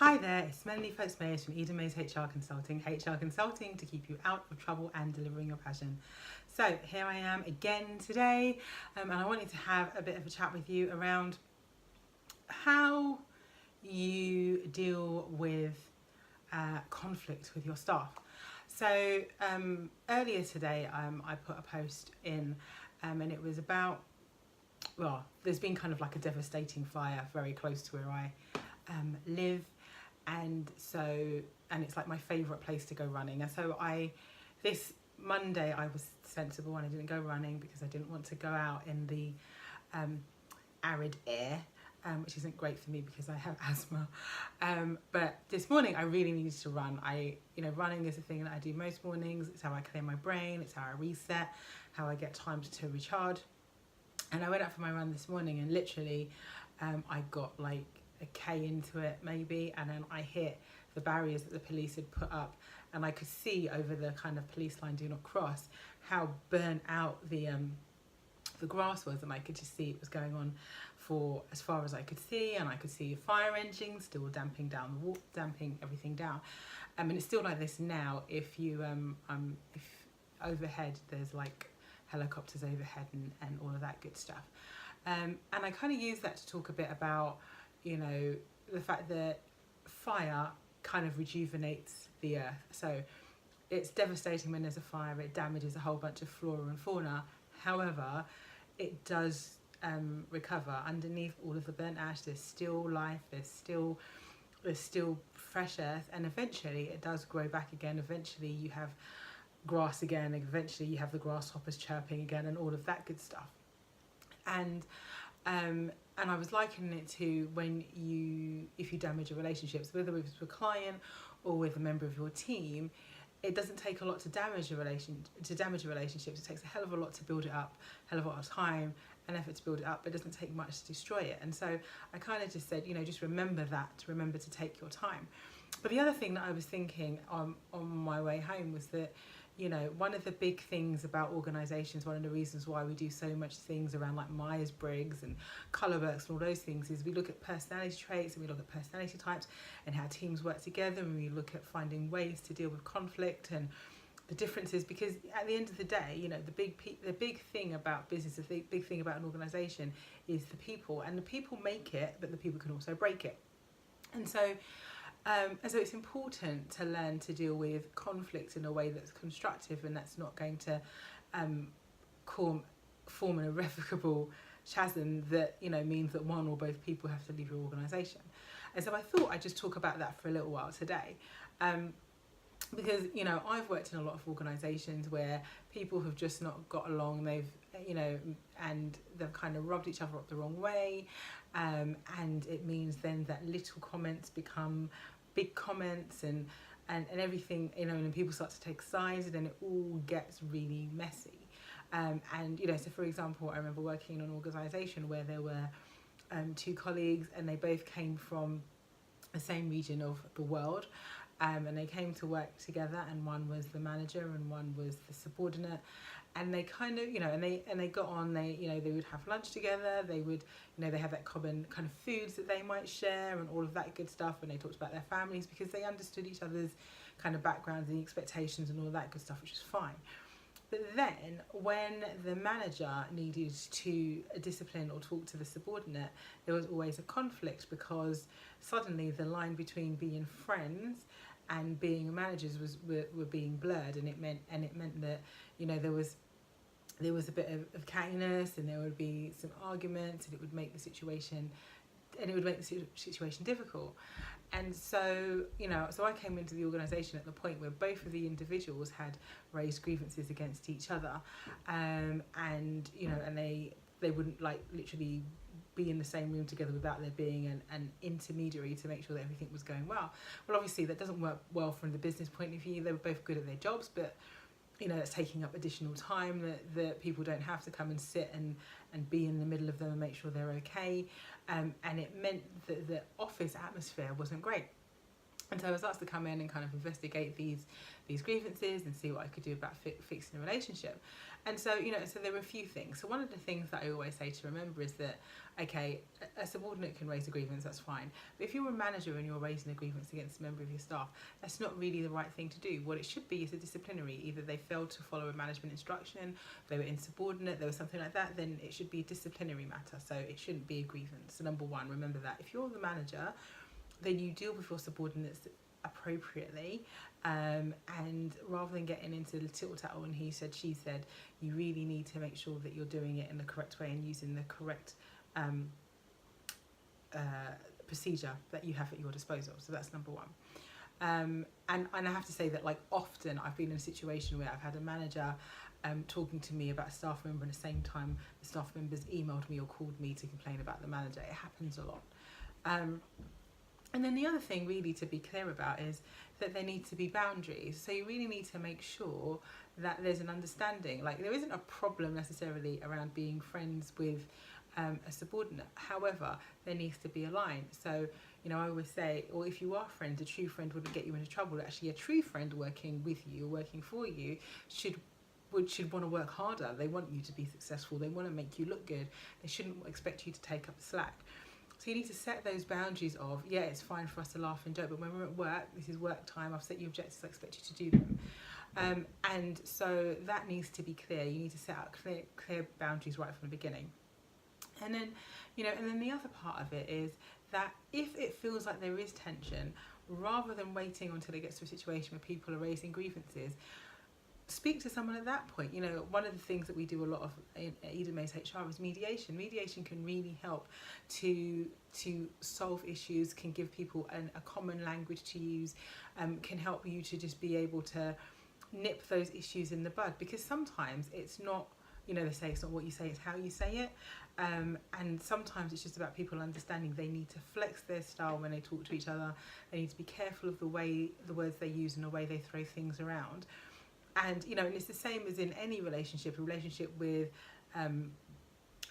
Hi there, it's Melanie Folks-Mayers from Eden Mays HR Consulting. HR Consulting to keep you out of trouble and delivering your passion. So here I am again today, and I wanted to have a bit of a chat with you around how you deal with conflict with your staff. So earlier today I put a post in and it was about, well, there's been kind of like a devastating fire very close to where I live, and it's like my favourite place to go running. And so this Monday I was sensible and I didn't go running because I didn't want to go out in the arid air, which isn't great for me because I have asthma. But this morning I really needed to run. Running is a thing that I do most mornings. It's how I clear my brain. It's how I reset, how I get time to recharge. And I went out for my run this morning, and literally I got like a K into it maybe, and then I hit the barriers that the police had put up, and I could see over the kind of police line do not cross how burnt out the grass was, and I could just see it was going on for as far as I could see, and I could see a fire engine still damping everything down. And it's still like this now. If overhead there's like helicopters overhead and all of that good stuff. And I kind of use that to talk a bit about, the fact that fire kind of rejuvenates the earth. So it's devastating when there's a fire, it damages a whole bunch of flora and fauna. However, it does recover. Underneath all of the burnt ash, there's still life, there's still fresh earth, and eventually it does grow back again. Eventually you have grass again, eventually you have the grasshoppers chirping again and all of that good stuff. And I was likening it to if you damage your relationships, whether it's with a client or with a member of your team. It doesn't take a lot to damage a relationships. It takes a hell of a lot to build it up, a hell of a lot of time and effort to build it up, but it doesn't take much to destroy it. And so I kind of just said, just remember to take your time. But the other thing that I was thinking on my way home was that, one of the big things about organisations, one of the reasons why we do so much things around like Myers-Briggs and Colourworks and all those things, is we look at personality traits and we look at personality types and how teams work together, and we look at finding ways to deal with conflict and the differences. Because at the end of the day, the big thing about business, the big thing about an organisation is the people, and the people make it, but the people can also break it. And so it's important to learn to deal with conflict in a way that's constructive and that's not going to form an irrevocable chasm that means that one or both people have to leave your organisation. And so I thought I'd just talk about that for a little while today. Because I've worked in a lot of organisations where people have just not got along. And they've kind of rubbed each other up the wrong way, and it means then that little comments become big comments, and everything, and people start to take sides, and then it all gets really messy. So for example, I remember working in an organisation where there were two colleagues, and they both came from the same region of the world. And they came to work together, and one was the manager and one was the subordinate, and they kind of and they got on. They would have lunch together, they would they had that common kind of foods that they might share and all of that good stuff, and they talked about their families because they understood each other's kind of backgrounds and expectations and all of that good stuff, which is fine. But then when the manager needed to discipline or talk to the subordinate, there was always a conflict, because suddenly the line between being friends and being managers were being blurred, and it meant that there was a bit of cattiness, and there would be some arguments, and it would make the situation difficult. And so so I came into the organisation at the point where both of the individuals had raised grievances against each other, and they wouldn't like literally be in the same room together without there being an intermediary to make sure that everything was going well. Well, obviously that doesn't work well from the business point of view. They were both good at their jobs, but that's taking up additional time that people don't have to come and sit and be in the middle of them and make sure they're okay. And it meant that the office atmosphere wasn't great. And so I was asked to come in and kind of investigate these grievances and see what I could do about fixing the relationship. And so, so there were a few things. So one of the things that I always say to remember is that, okay, a subordinate can raise a grievance, that's fine. But if you're a manager and you're raising a grievance against a member of your staff, that's not really the right thing to do. What it should be is a disciplinary. Either they failed to follow a management instruction, they were insubordinate, there was something like that, then it should be a disciplinary matter. So it shouldn't be a grievance. So number one, remember that. If you're the manager, then you deal with your subordinates appropriately, and rather than getting into the tittle tattle and he said she said, you really need to make sure that you're doing it in the correct way and using the correct procedure that you have at your disposal. So that's number one. And I have to say that, like, often I've been in a situation where I've had a manager talking to me about a staff member, and at the same time the staff members emailed me or called me to complain about the manager. It happens a lot. And then the other thing really to be clear about is that there need to be boundaries. So you really need to make sure that there's an understanding. Like, there isn't a problem necessarily around being friends with a subordinate. However, there needs to be a line. So, I always say, or if you are friends, a true friend wouldn't get you into trouble. Actually, a true friend working with you, working for you, should want to work harder. They want you to be successful. They want to make you look good. They shouldn't expect you to take up the slack. So you need to set those boundaries of, yeah, it's fine for us to laugh and joke, but when we're at work, this is work time, I've set you objectives, I expect you to do them. And so that needs to be clear. You need to set out clear boundaries right from the beginning. And then, and then the other part of it is that if it feels like there is tension, rather than waiting until it gets to a situation where people are raising grievances, speak to someone at that point. One of the things that we do a lot of at Eden Maze HR is mediation. Mediation can really help to solve issues, can give people a common language to use, can help you to just be able to nip those issues in the bud, because sometimes it's not, they say it's not what you say, it's how you say it. And sometimes it's just about people understanding they need to flex their style when they talk to each other. They need to be careful of the words they use and the way they throw things around. And, and it's the same as in any relationship, a relationship with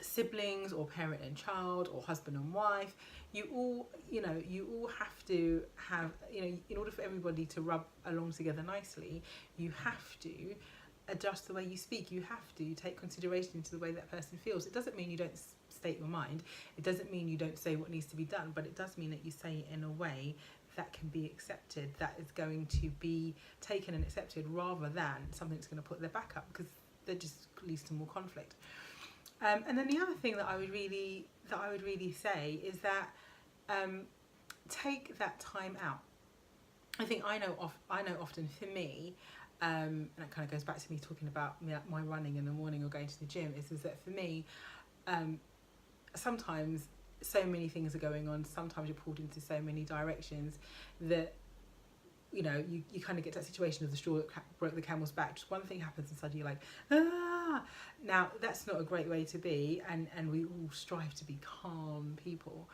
siblings or parent and child or husband and wife. You all have to have, in order for everybody to rub along together nicely, you have to adjust the way you speak. You have to take consideration into the way that person feels. It doesn't mean you don't state your mind. It doesn't mean you don't say what needs to be done, but it does mean that you say it in a way that can be accepted, that is going to be taken and accepted, rather than something that's going to put their back up, because that just leads to more conflict. And then the other thing that I would really say is that take that time out. I know often for me, and it kind of goes back to me talking about my running in the morning or going to the gym, is that for me, sometimes so many things are going on, sometimes you're pulled into so many directions that you kind of get to that situation of the straw that broke the camel's back. Just one thing happens and suddenly you're like, ah. Now that's not a great way to be, and we all strive to be calm people,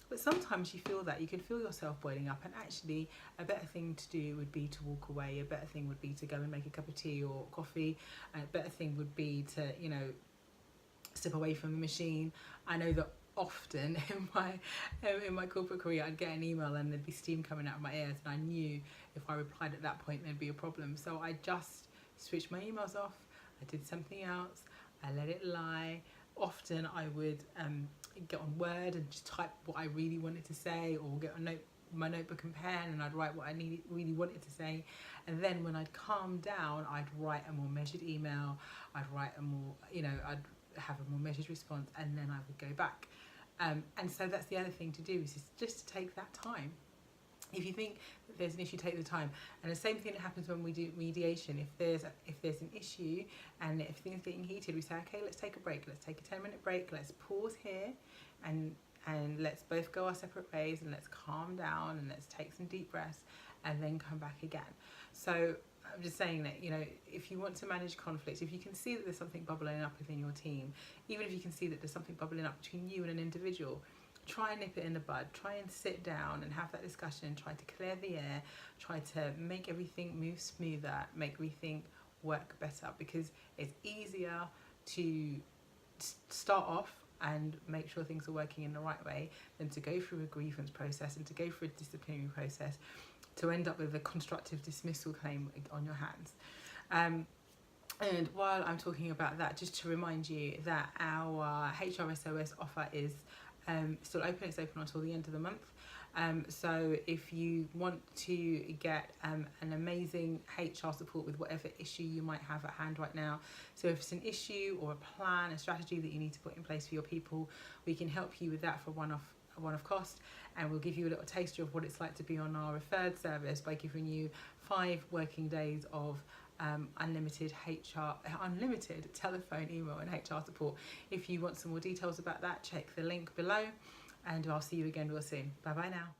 but sometimes you feel that you can feel yourself boiling up, and actually a better thing to do would be to walk away. A better thing would be to go and make a cup of tea or coffee. A better thing would be to step away from the machine. I know that often in my corporate career, I'd get an email and there'd be steam coming out of my ears, and I knew if I replied at that point there'd be a problem. So I just switched my emails off. I did something else. I let it lie. Often I would get on Word and just type what I really wanted to say, or get my notebook and pen, and I'd write what I really wanted to say. And then when I'd calm down, I'd write a more measured email. I'd write a more, I'd have a more measured response, and then I would go back. And so that's the other thing to do, is just to take that time. If you think that there's an issue, take the time. And the same thing that happens when we do mediation. If there's an issue and if things are getting heated, we say, okay, let's take a break. Let's take a 10-minute break. Let's pause here and let's both go our separate ways, and let's calm down, and let's take some deep breaths, and then come back again. So I'm just saying that, if you want to manage conflict, if you can see that there's something bubbling up within your team, even if you can see that there's something bubbling up between you and an individual, try and nip it in the bud. Try and sit down and have that discussion. Try to clear the air. Try to make everything move smoother, make everything work better, because it's easier to start off and make sure things are working in the right way than to go through a grievance process and to go through a disciplinary process to end up with a constructive dismissal claim on your hands. And while I'm talking about that, just to remind you that our HRSOS offer is still open. It's open until the end of the month. So if you want to get an amazing HR support with whatever issue you might have at hand right now, so if it's an issue or a plan, a strategy that you need to put in place for your people, we can help you with that for one-off cost, and we'll give you a little taster of what it's like to be on our referred service by giving you 5 working days of unlimited telephone, email and HR support. If you want some more details about that, check the link below, and I'll see you again real soon. Bye bye now.